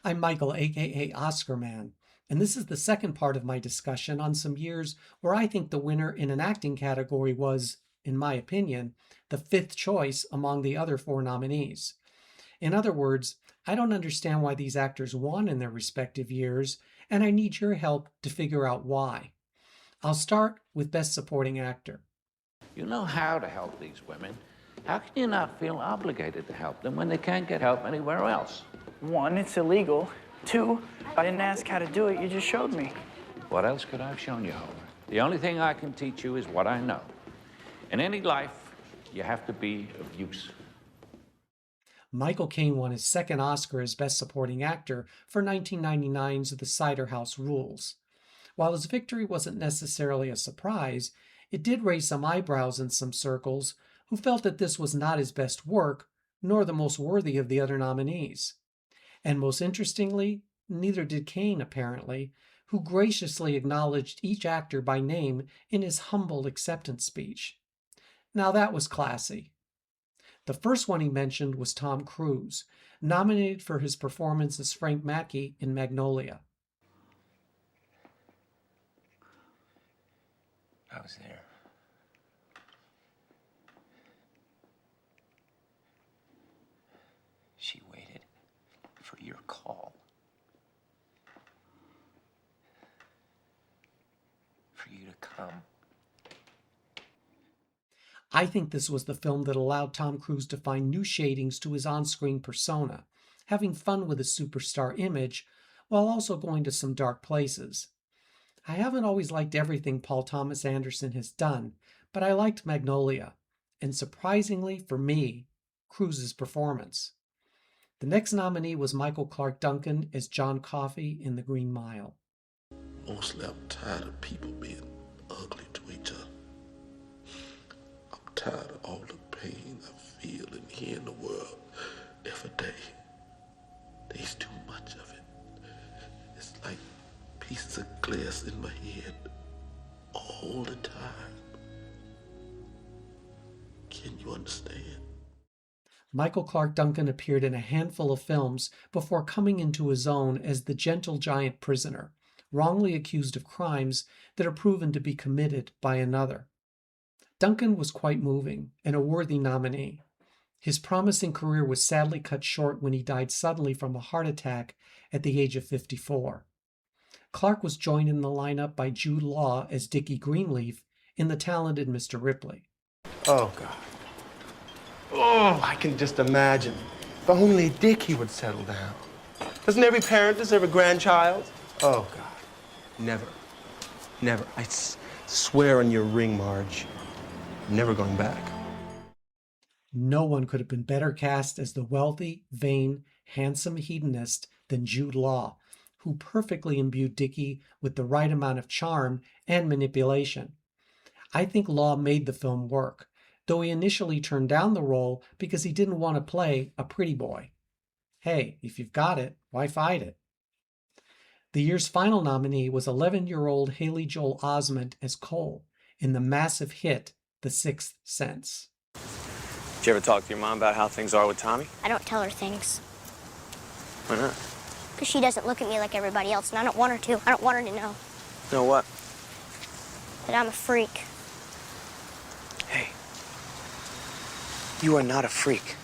I'm Michael, aka Oscar Man, and this is the second part of my discussion on some years where I think the winner in an acting category was, in my opinion, the fifth choice among the other four nominees. In other words, I don't understand why these actors won in their respective years, and I need your help to figure out why. I'll start with Best Supporting Actor. You know how to help these women. How can you not feel obligated to help them when they can't get help anywhere else? One, it's illegal. Two, I didn't ask how to do it, you just showed me. What else could I have shown you, Homer? The only thing I can teach you is what I know. In any life, you have to be of use. Michael Caine won his second Oscar as Best Supporting Actor for 1999's The Cider House Rules. While his victory wasn't necessarily a surprise, it did raise some eyebrows in some circles who felt that this was not his best work, nor the most worthy of the other nominees. And most interestingly, neither did Caine, apparently, who graciously acknowledged each actor by name in his humble acceptance speech. Now that was classy. The first one he mentioned was Tom Cruise, nominated for his performance as Frank Mackey in Magnolia. I was there. She waited for your call. For you to come. I think this was the film that allowed Tom Cruise to find new shadings to his on-screen persona, having fun with his superstar image while also going to some dark places. I haven't always liked everything Paul Thomas Anderson has done, but I liked Magnolia, and surprisingly for me, Cruise's performance. The next nominee was Michael Clarke Duncan as John Coffey in The Green Mile. Mostly I'm tired of people being ugly to each other. I'm tired of all the pain I feel in here in the world every day. There's too much of it. It's like pieces of glass in my head all the time. Can you understand? Michael Clarke Duncan appeared in a handful of films before coming into his own as the gentle giant prisoner, wrongly accused of crimes that are proven to be committed by another. Duncan was quite moving and a worthy nominee. His promising career was sadly cut short when he died suddenly from a heart attack at the age of 54. Clarke was joined in the lineup by Jude Law as Dickie Greenleaf in The Talented Mr. Ripley. Oh, God. Oh, I can just imagine. If only Dickie would settle down. Doesn't every parent deserve a grandchild? Oh, God. Never. Never. I swear on your ring, Marge. I'm never going back. No one could have been better cast as the wealthy, vain, handsome hedonist than Jude Law, who perfectly imbued Dickie with the right amount of charm and manipulation. I think Law made the film work, though he initially turned down the role because he didn't want to play a pretty boy. Hey, if you've got it, why fight it? The year's final nominee was 11-year-old Haley Joel Osment as Cole in the massive hit The Sixth Sense. Did you ever talk to your mom about how things are with Tommy? I don't tell her things. Why not? Because she doesn't look at me like everybody else, and I don't want her to. I don't want her to know Know what? that I'm a freak. Hey, you are not a freak,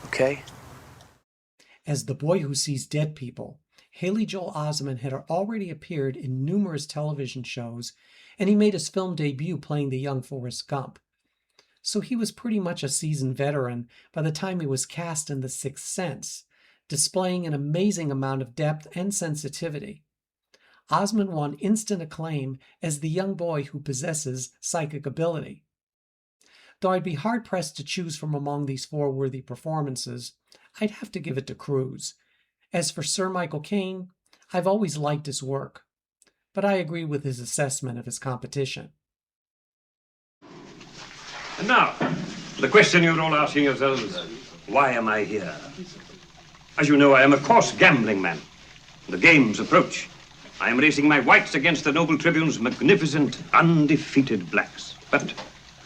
okay? As the boy who sees dead people, Haley Joel Osment had already appeared in numerous television shows, and he made his film debut playing the young Forrest Gump. So he was pretty much a seasoned veteran by the time he was cast in The Sixth Sense, displaying an amazing amount of depth and sensitivity. Osment won instant acclaim as the young boy who possesses psychic ability. Though I'd be hard-pressed to choose from among these four worthy performances, I'd have to give it to Cruise. As for Sir Michael Caine, I've always liked his work, but I agree with his assessment of his competition. And now, the question you're all asking yourselves, why am I here? As you know, I am a coarse gambling man. The games approach. I am racing my whites against the noble Tribune's magnificent, undefeated blacks. But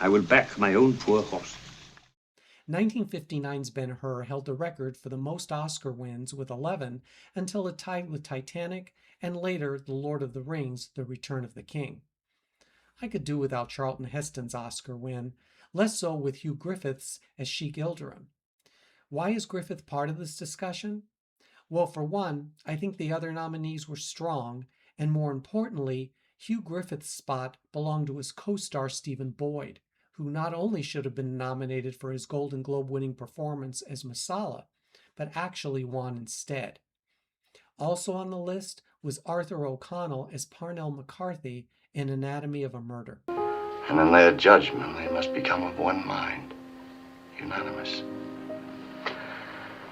I will back my own poor horse. 1959's Ben-Hur held the record for the most Oscar wins with 11 until it tied with Titanic and later The Lord of the Rings, The Return of the King. I could do without Charlton Heston's Oscar win, less so with Hugh Griffith's as Sheik Ilderim. Why is Griffith part of this discussion? Well, for one, I think the other nominees were strong, and more importantly, Hugh Griffith's spot belonged to his co-star Stephen Boyd, who not only should have been nominated for his Golden Globe-winning performance as Messala, but actually won instead. Also on the list was Arthur O'Connell as Parnell McCarthy in Anatomy of a Murder. And in their judgment, they must become of one mind, unanimous.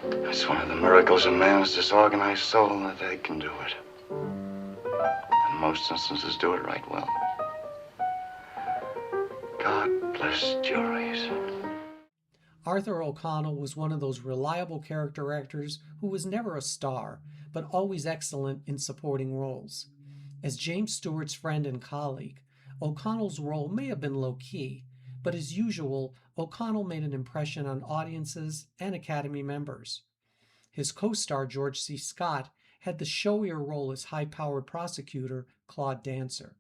It's one of the miracles of man's disorganized soul that they can do it. In most instances, do it right well. God bless juries. Arthur O'Connell was one of those reliable character actors who was never a star, but always excellent in supporting roles. As James Stewart's friend and colleague, O'Connell's role may have been low-key, but as usual, O'Connell made an impression on audiences and Academy members. His co-star George C. Scott had the showier role as high-powered prosecutor Claude Dancer.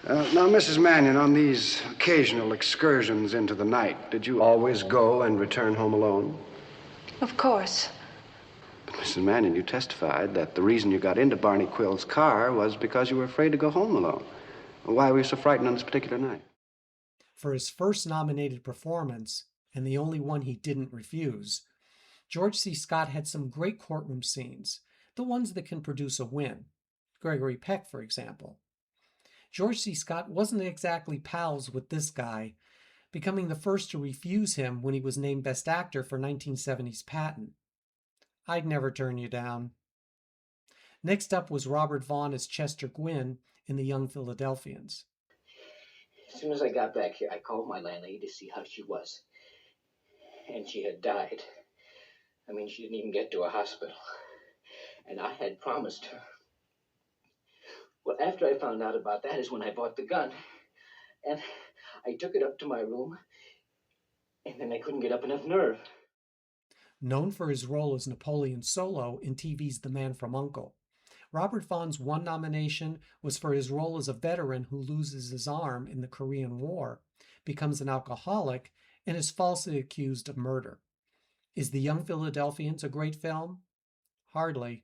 Now, Mrs. Mannion, on these occasional excursions into the night, did you always go and return home alone? Of course. But Mrs. Mannion, you testified that the reason you got into Barney Quill's car was because you were afraid to go home alone. Why were you so frightened on this particular night? For his first nominated performance, and the only one he didn't refuse, George C. Scott had some great courtroom scenes, the ones that can produce a win. Gregory Peck, for example. George C. Scott wasn't exactly pals with this guy, becoming the first to refuse him when he was named Best Actor for 1970's Patton. I'd never turn you down. Next up was Robert Vaughn as Chester Gwynn in The Young Philadelphians. As soon as I got back here, I called my landlady to see how she was. And she had died. I mean, she didn't even get to a hospital. And I had promised her. Well, after I found out about that is when I bought the gun. And I took it up to my room. And then I couldn't get up enough nerve. Known for his role as Napoleon Solo in TV's The Man from U.N.C.L.E., Robert Vaughn's one nomination was for his role as a veteran who loses his arm in the Korean War, becomes an alcoholic, and is falsely accused of murder. Is The Young Philadelphians a great film? Hardly.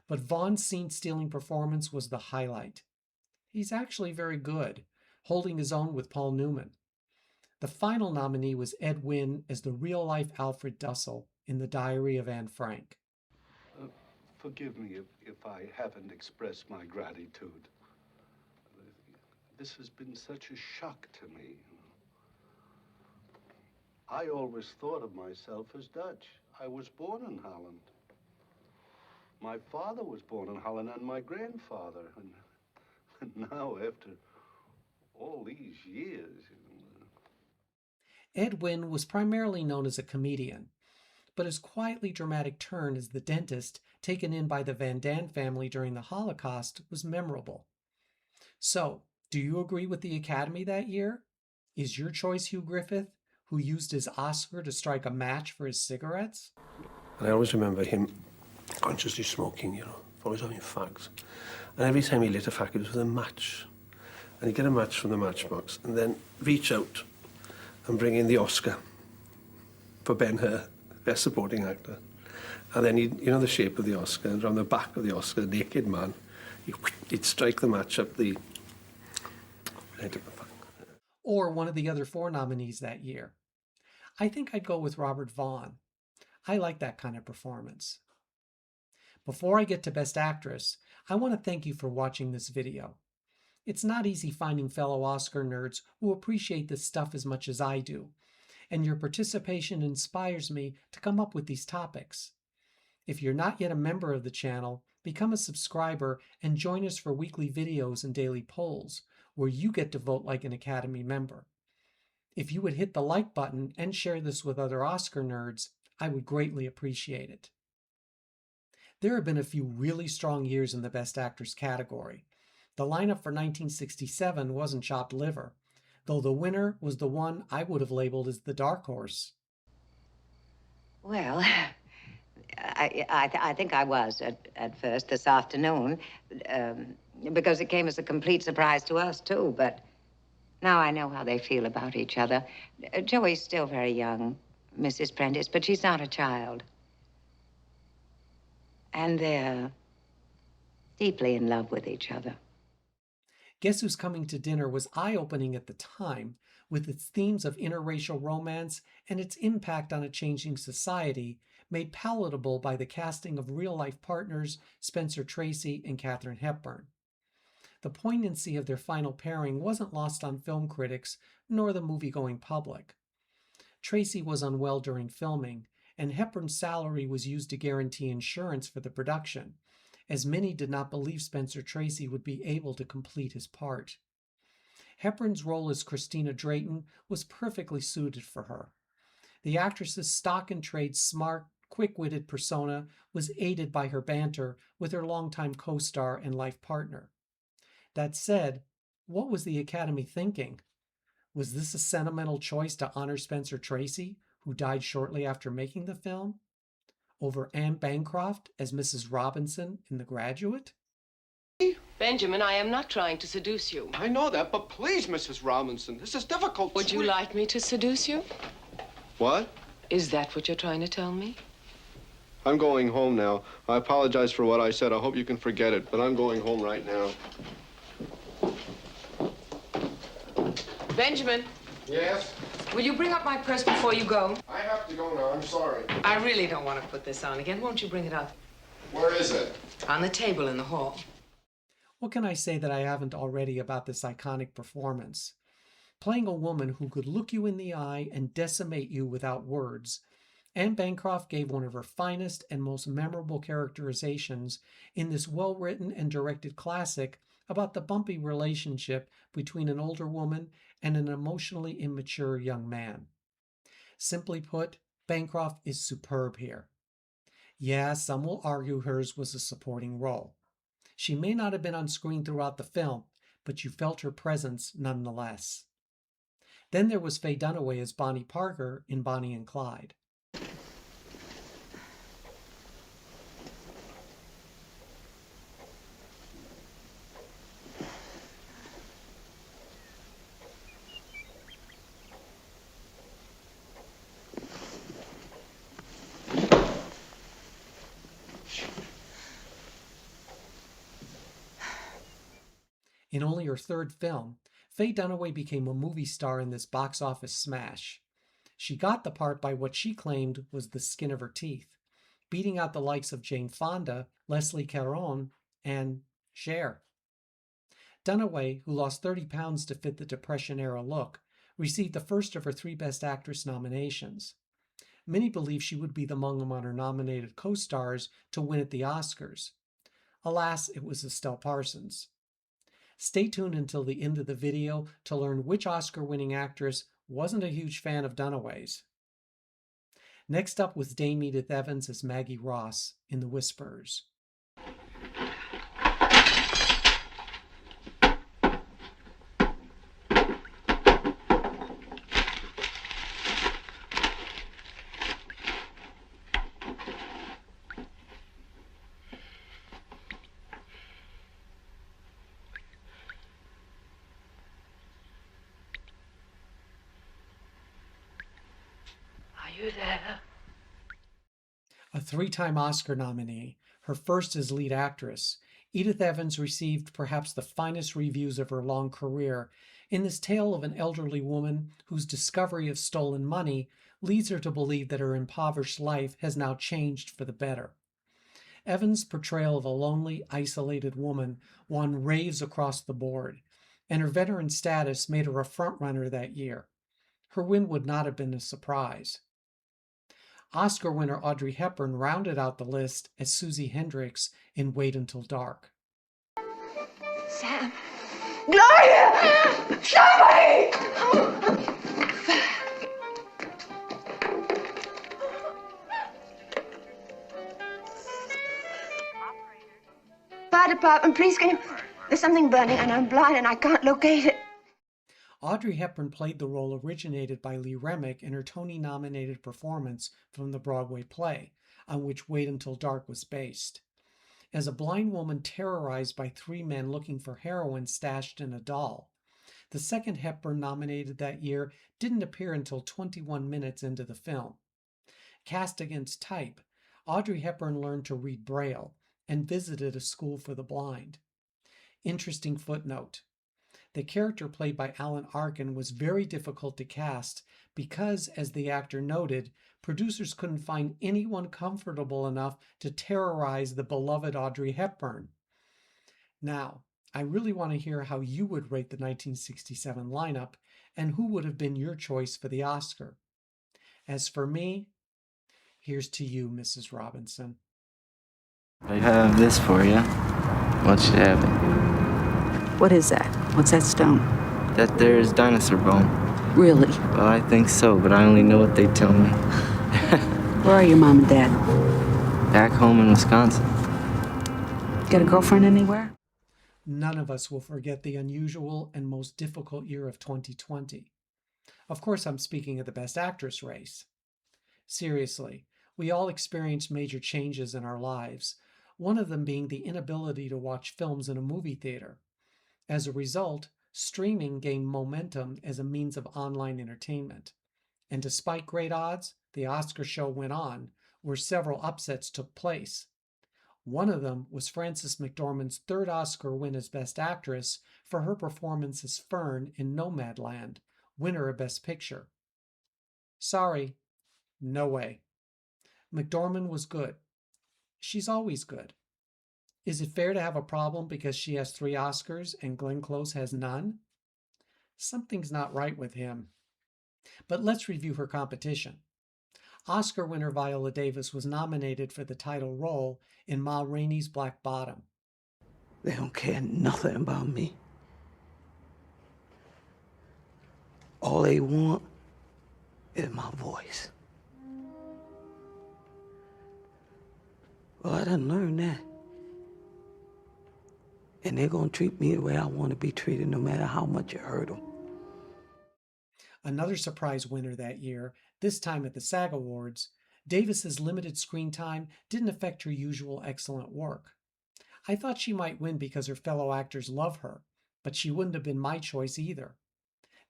But Vaughn's scene-stealing performance was the highlight. He's actually very good, holding his own with Paul Newman. The final nominee was Ed Wynn as the real-life Alfred Dussel in The Diary of Anne Frank. Forgive me if I haven't expressed my gratitude. This has been such a shock to me. I always thought of myself as Dutch. I was born in Holland. My father was born in Holland and my grandfather. And now, after all these years... Ed Wynn was primarily known as a comedian, but his quietly dramatic turn as the dentist taken in by the Van Damme family during the Holocaust was memorable. So, do you agree with the Academy that year? Is your choice Hugh Griffith, who used his Oscar to strike a match for his cigarettes? And I always remember him consciously smoking, always having fags. And every time he lit a fag, it was with a match. And he'd get a match from the matchbox and then reach out and bring in the Oscar for Ben-Hur, Best Supporting Actor. And then the shape of the Oscar, and on the back of the Oscar, naked man, he'd strike the match up the head of the fag. Or one of the other 4 nominees that year. I think I'd go with Robert Vaughn. I like that kind of performance. Before I get to Best Actress, I want to thank you for watching this video. It's not easy finding fellow Oscar nerds who appreciate this stuff as much as I do, and your participation inspires me to come up with these topics. If you're not yet a member of the channel, become a subscriber and join us for weekly videos and daily polls, where you get to vote like an Academy member. If you would hit the like button and share this with other Oscar nerds, I would greatly appreciate it. There have been a few really strong years in the Best Actors category. The lineup for 1967 wasn't chopped liver, though the winner was the one I would have labeled as the dark horse, Well, I think I was at first this afternoon, because it came as a complete surprise to us, too. But now I know how they feel about each other. Joey's still very young, Mrs. Prentice, but she's not a child. And they're deeply in love with each other. Guess Who's Coming to Dinner was eye-opening at the time, with its themes of interracial romance and its impact on a changing society, made palatable by the casting of real-life partners Spencer Tracy and Katharine Hepburn. The poignancy of their final pairing wasn't lost on film critics nor the movie-going public. Tracy was unwell during filming, and Hepburn's salary was used to guarantee insurance for the production, as many did not believe Spencer Tracy would be able to complete his part. Hepburn's role as Christina Drayton was perfectly suited for her. The actress's stock-and-trade smart, quick-witted persona was aided by her banter with her longtime co-star and life partner. That said, what was the Academy thinking? Was this a sentimental choice to honor Spencer Tracy, who died shortly after making the film, over Anne Bancroft as Mrs. Robinson in The Graduate? Benjamin, I am not trying to seduce you. I know that, but please, Mrs. Robinson, this is difficult. Would you like me to seduce you? What? Is that what you're trying to tell me? I'm going home now. I apologize for what I said. I hope you can forget it, but I'm going home right now. Benjamin. Yes? Will you bring up my purse before you go? I have to go now. I'm sorry. I really don't want to put this on again. Won't you bring it up? Where is it? On the table in the hall. What can I say that I haven't already about this iconic performance? Playing a woman who could look you in the eye and decimate you without words, Anne Bancroft gave one of her finest and most memorable characterizations in this well-written and directed classic about the bumpy relationship between an older woman and an emotionally immature young man. Simply put, Bancroft is superb here. Yeah, some will argue hers was a supporting role. She may not have been on screen throughout the film, but you felt her presence nonetheless. Then there was Faye Dunaway as Bonnie Parker in Bonnie and Clyde. In only her third film, Faye Dunaway became a movie star in this box office smash. She got the part by what she claimed was the skin of her teeth, beating out the likes of Jane Fonda, Leslie Caron, and Cher. Dunaway, who lost 30 pounds to fit the Depression-era look, received the first of her 3 Best Actress nominations. Many believe she would be among her nominated co-stars to win at the Oscars. Alas, it was Estelle Parsons. Stay tuned until the end of the video to learn which Oscar-winning actress wasn't a huge fan of Dunaway's. Next up was Dame Edith Evans as Maggie Ross in The Whisperers. You there? A 3-time Oscar nominee, her first as lead actress, Edith Evans received perhaps the finest reviews of her long career in this tale of an elderly woman whose discovery of stolen money leads her to believe that her impoverished life has now changed for the better. Evans' portrayal of a lonely, isolated woman won raves across the board, and her veteran status made her a frontrunner that year. Her win would not have been a surprise. Oscar winner Audrey Hepburn rounded out the list as Susie Hendricks in Wait Until Dark. Sam. Gloria! Somebody! Fire department, please, can you... There's something burning and I'm blind and I can't locate it. Audrey Hepburn played the role originated by Lee Remick in her Tony-nominated performance from the Broadway play, on which Wait Until Dark was based. As a blind woman terrorized by three men looking for heroin stashed in a doll. The second Hepburn nominated that year didn't appear until 21 minutes into the film. Cast against type, Audrey Hepburn learned to read Braille and visited a school for the blind. Interesting footnote. The character played by Alan Arkin was very difficult to cast because, as the actor noted, producers couldn't find anyone comfortable enough to terrorize the beloved Audrey Hepburn. Now, I really want to hear how you would rate the 1967 lineup and who would have been your choice for the Oscar. As for me, here's to you, Mrs. Robinson. I have this for you. What should have it? What is that? What's that stone? That there's dinosaur bone. Really? Well, I think so, but I only know what they tell me. Where are your mom and dad? Back home in Wisconsin. Got a girlfriend anywhere? None of us will forget the unusual and most difficult year of 2020. Of course, I'm speaking of the Best Actress race. Seriously, we all experienced major changes in our lives, one of them being the inability to watch films in a movie theater. As a result, streaming gained momentum as a means of online entertainment. And despite great odds, the Oscar show went on, where several upsets took place. One of them was Frances McDormand's third Oscar win as Best Actress for her performance as Fern in Nomadland, winner of Best Picture. Sorry, no way. McDormand was good. She's always good. Is it fair to have a problem because she has 3 Oscars and Glenn Close has none? Something's not right with him. But let's review her competition. Oscar winner Viola Davis was nominated for the title role in Ma Rainey's Black Bottom. They don't care nothing about me. All they want is my voice. Well, I done learned that. And they're going to treat me the way I want to be treated, no matter how much it hurt them. Another surprise winner that year, this time at the SAG Awards, Davis's limited screen time didn't affect her usual excellent work. I thought she might win because her fellow actors love her, but she wouldn't have been my choice either.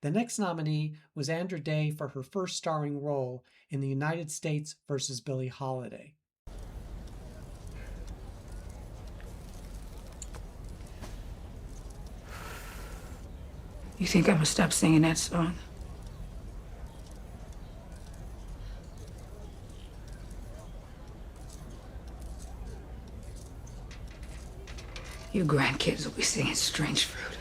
The next nominee was Andra Day for her first starring role in The United States versus Billie Holiday. You think I'm gonna stop singing that song? Your grandkids will be singing Strange Fruit.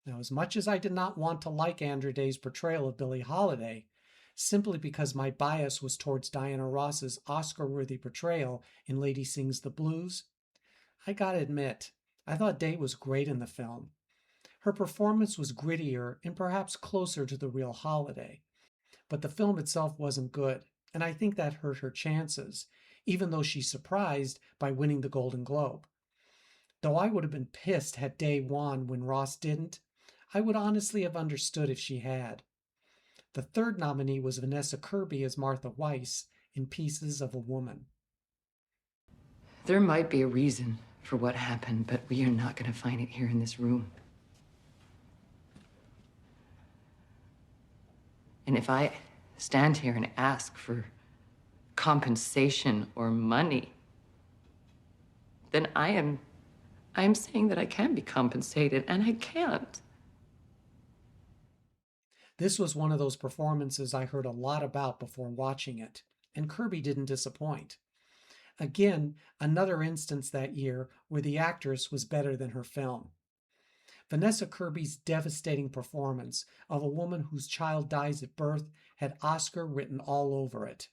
Now, as much as I did not want to like Andra Day's portrayal of Billie Holiday, simply because my bias was towards Diana Ross's Oscar-worthy portrayal in Lady Sings the Blues, I gotta admit, I thought Day was great in the film. Her performance was grittier and perhaps closer to the real Holiday, but the film itself wasn't good, and I think that hurt her chances, even though she surprised by winning the Golden Globe. Though I would have been pissed had Day won when Ross didn't, I would honestly have understood if she had. The third nominee was Vanessa Kirby as Martha Weiss in Pieces of a Woman. There might be a reason for what happened, but we are not going to find it here in this room. And if I stand here and ask for compensation or money, then I am saying that I can be compensated, and I can't. This was one of those performances I heard a lot about before watching it, and Kirby didn't disappoint. Again, another instance that year where the actress was better than her film. Vanessa Kirby's devastating performance of a woman whose child dies at birth had Oscar written all over it.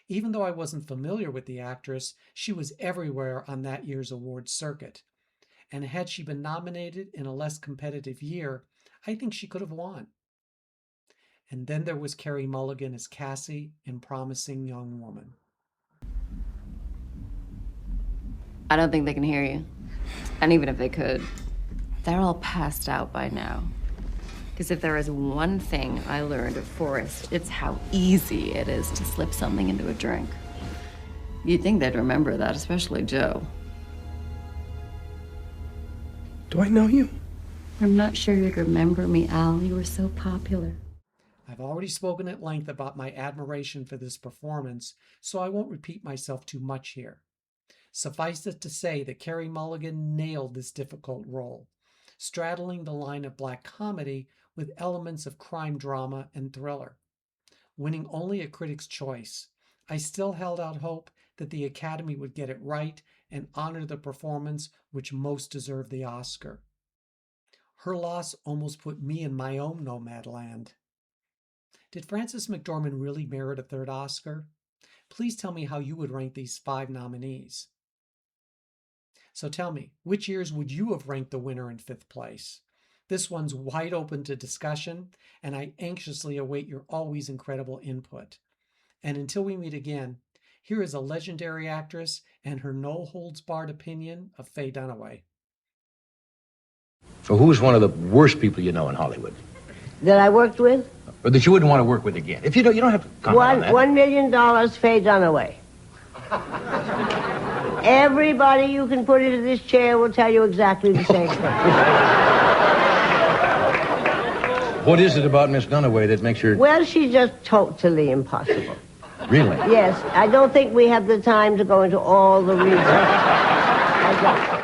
Even though I wasn't familiar with the actress, she was everywhere on that year's awards circuit. And had she been nominated in a less competitive year, I think she could have won. And then there was Carey Mulligan as Cassie in Promising Young Woman. I don't think they can hear you. And even if they could, they're all passed out by now. Because if there is one thing I learned at Forrest, it's how easy it is to slip something into a drink. You'd think they'd remember that, especially Joe. Do I know you? I'm not sure you'd remember me, Al. You were so popular. I've already spoken at length about my admiration for this performance, so I won't repeat myself too much here. Suffice it to say that Carey Mulligan nailed this difficult role, straddling the line of black comedy with elements of crime drama and thriller. Winning only a Critics' Choice, I still held out hope that the Academy would get it right and honor the performance which most deserved the Oscar. Her loss almost put me in my own Nomadland. Did Frances McDormand really merit a third Oscar? Please tell me how you would rank these 5 nominees. So tell me, which years would you have ranked the winner in 5th place? This one's wide open to discussion, and I anxiously await your always incredible input. And until we meet again, here is a legendary actress and her no-holds-barred opinion of Faye Dunaway. So who's one of the worst people you know in Hollywood? That I worked with? Or that you wouldn't want to work with again? If you don't have to comment on that. $1 million, Faye Dunaway. Everybody you can put into this chair will tell you exactly the same thing. What is it about Miss Dunaway that makes her... Well, she's just totally impossible. Really? Yes, I don't think we have the time to go into all the reasons. I don't.